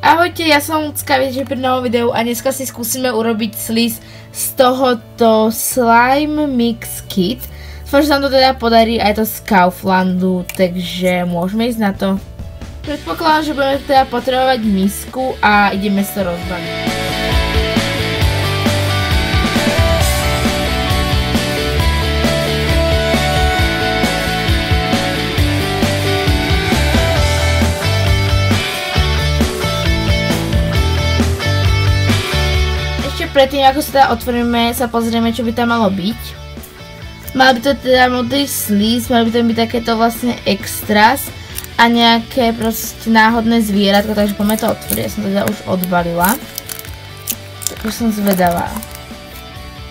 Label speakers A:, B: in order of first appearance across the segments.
A: Ahojte, ja som Lucka, viete, pri novom videu a dneska si skúsime urobiť sliz z tohoto Slime Mix Kit. Dúfam, že sa nám to teda podarí aj to z Kauflandu, takže môžeme ísť na to. Predpokladám, že budeme teda potrebovať misku a ideme sa rozbaliť. Predtým, ako sa teda otvoríme, sa pozrieme, čo by tam malo byť. Mal by to teda modrý sliz, mal by tam byť takéto vlastne extras a nejaké proste náhodné zvieratko, takže poďme to otvoriť. Ja som to teda už odbalila. Tak už som zvedavá.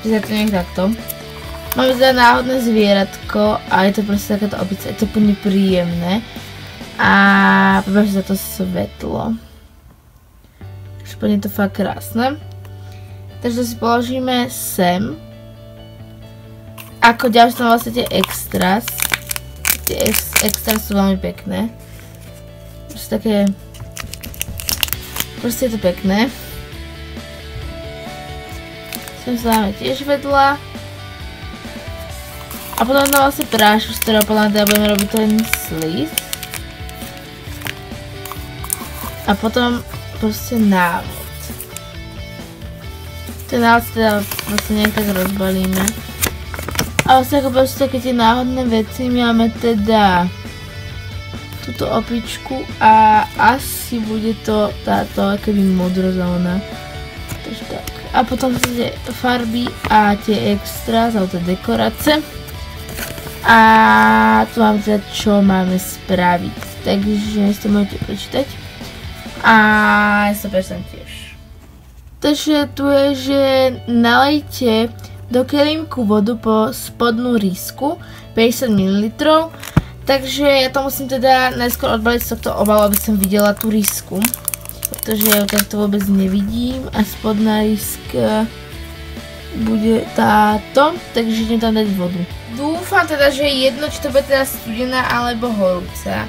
A: Vyzerá to nejak takto. Máme teda náhodné zvieratko a je to proste takéto opice, je to úplne príjemné. A pobážte za to svetlo. Takže úplne to fakt krásne. Takže to si položíme sem. Ako ďalšie tam vlastne tie extras. Tie extras sú veľmi pekné. Proste také... Proste je to pekné. Sem sa dáme tiež vedľa. A potom tam vlastne prášku, z ktorého podľa teda budeme robiť ten sliz. A potom proste návod. Ten návod teda vlastne nejak tak rozbalíme. A vlastne ako proste také tie náhodné veci máme teda túto opičku a asi bude to táto akoby modrozóna. Takže tak. A potom tie farby a tie extras alebo tie dekorácie. A tu máme teda čo máme spraviť. Takže si to môžete prečítať. A 100% tiež. Takže tu je, že nalejte do kelímku vodu po spodnú rýsku 50 ml. Takže ja to musím teda najskôr odbaliť z tohto obalu, aby som videla tú rýsku. Pretože ja ju takto vôbec nevidím a spodná rýska bude táto, takže idem tam dať vodu. Dúfam teda, že je jedno, či to bude teda studená alebo horúca.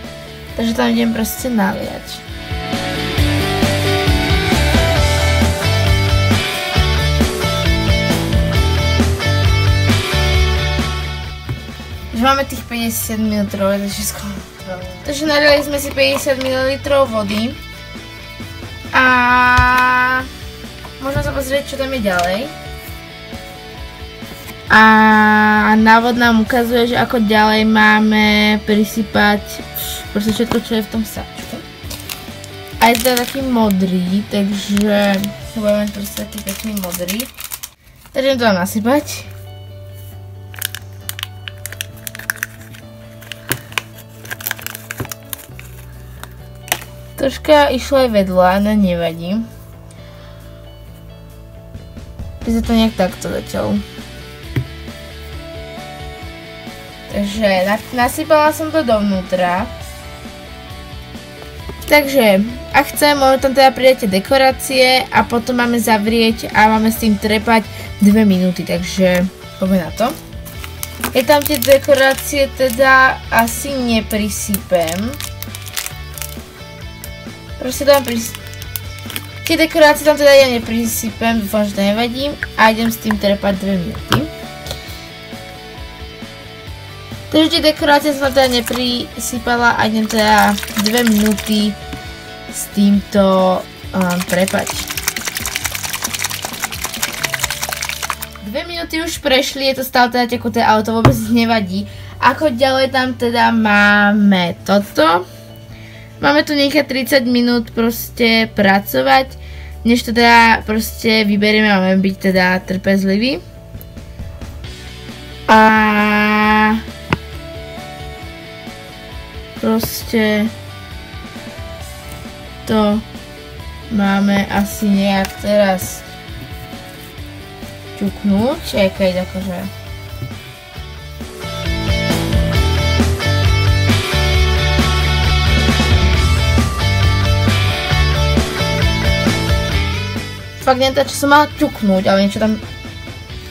A: Takže tam idem proste naliať. Máme tých 50 ml, takže skoro. Takže naliali sme si 50 ml vody. A môžeme sa pozrieť, čo tam je ďalej. A návod nám ukazuje, že ako ďalej máme prisypať proste všetko, čo je v tom sáčku. A je teda taký modrý, takže budeme proste taký pekný modrý. Takže idem to tam nasypať. Troška išlo aj vedľa, no nevadí. Vyzerá to nejak takto zatiaľ. Takže nasypala som to dovnútra. Takže, ak chcem, môžeme tam teda pridať tie dekorácie a potom máme zavrieť a máme s tým trepať 2 minúty, takže poďme na to. Ja tam tie dekorácie teda asi neprisypem. Proste tam tie dekorácie tam teda ja neprisypem, dúfam, že to nevadím a idem s tým trepať 2 minúty. Takže tie dekorácie som teda neprisypala a idem teda 2 minúty s týmto trepať. 2 minúty už prešli, je to stále teda tekuté, ale to vôbec nevadí. Ako ďalej tam teda máme toto. Máme tu nechať 30 minút proste pracovať, než to teda proste vyberieme, máme byť teda trpezliví. A proste to máme asi nejak teraz ťuknúť, aj keď akože... Fakt neviem teda, čo som mala ťuknúť, ale niečo tam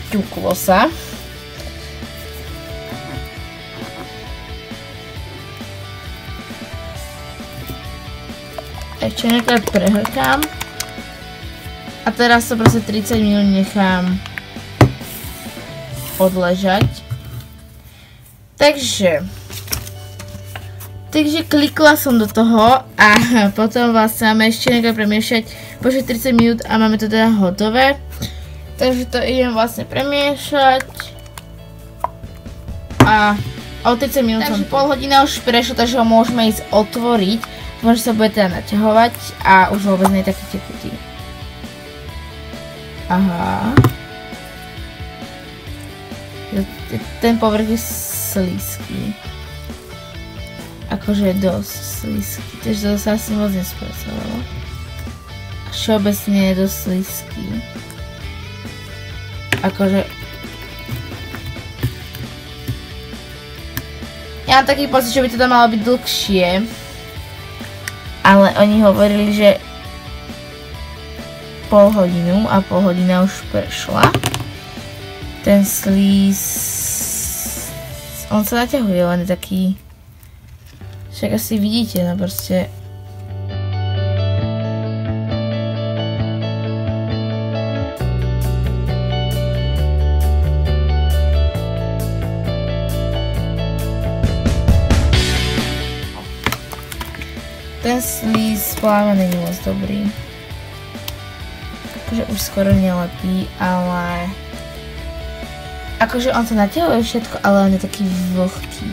A: ťuklo sa. ešte nekrát prehrkám. A teraz to proste 30 minút nechám odležať. Takže klikla som do toho a potom vlastne máme ešte nekrát premiešať počet 30 minút a máme to teda hotové. Takže to idem vlastne premiešať. A o 30 minút som pol hodina už prešlo, takže ho môžeme ísť otvoriť. Môže sa bude teda naťahovať a už vôbec nie je taký tekutý. Aha. Ten povrch je slízky. Akože je dosť slízky, takže to sa asi moc nespracovalo. Všeobecne je dosť slízky. Akože ja mám taký pocit, že by to malo byť dlhšie. Ale oni hovorili, že pol hodinu a pol hodina už prešla. Ten slíz... On sa naťahuje, len je taký... Však asi vidíte, no proste... Ten slíz podľa mňa není moc dobrý. Akože už skoro nelepí, ale... Akože on sa naťahuje všetko, ale on je taký vlhký.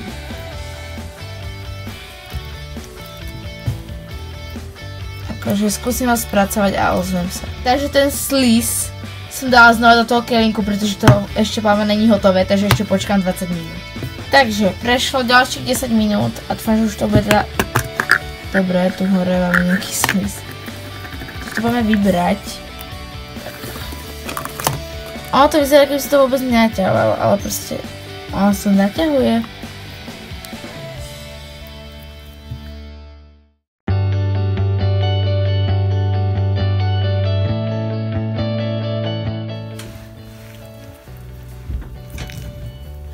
A: Akože skúsim ho spracovať a ozvem sa. Takže ten slíz som dala znova do toho kelinku, pretože to ešte podľa mňa není hotové, takže ešte počkám 20 minút. Takže prešlo ďalších 10 minút a dúfam, že už to bude teda... Dobre, tu hore máme nejaký slíz. To budeme vybrať. Ono to vyzerá, keby sa to vôbec nenaťahovalo, ale proste ono sa naťahuje.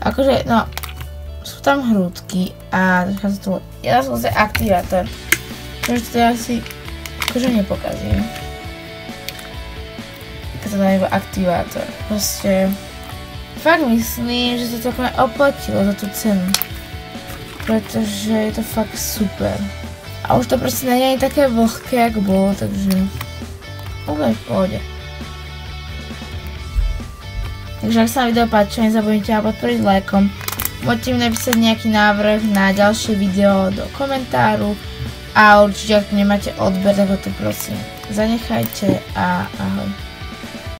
A: Akože, no, sú tam hrúdky a troška sa tu... Ja som zase aktivátor. Takže to ja si akože nepokazím. Keď to dám iba aktivátor. Proste... Fakt myslím, že to takové oplatilo za tú cenu. Pretože je to fakt super. A už to proste nie je také vlhké, ako bolo, takže... Úplne v pohode. Takže ak sa vám video páčilo, nezabudnite ma podporiť lajkom. Môžete mi napísať nejaký návrh na ďalšie video do komentáru. A určite, ak nemáte odber, tak ho tu prosím zanechajte a ahoj.